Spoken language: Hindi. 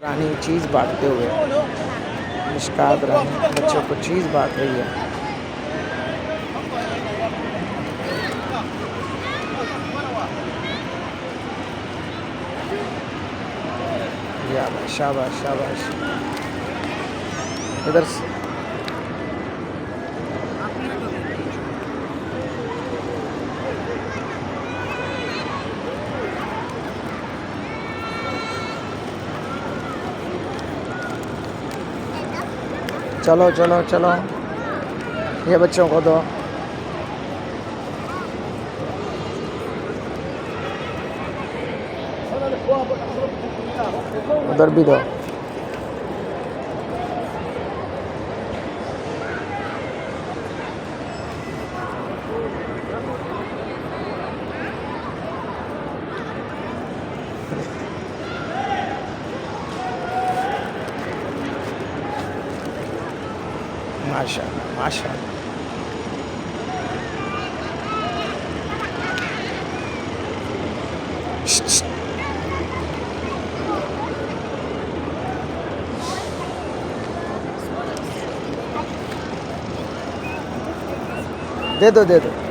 रानी चीज़ बांटते हुए, मुस्कात रानी बच्चों को चीज़ बांट रही है। या शाबाश शाबाश। इधर से चलो चलो चलो, ये बच्चों को दो। उधर भी दो। माशाअल्लाह माशाअल्लाह। दे दो दे दो।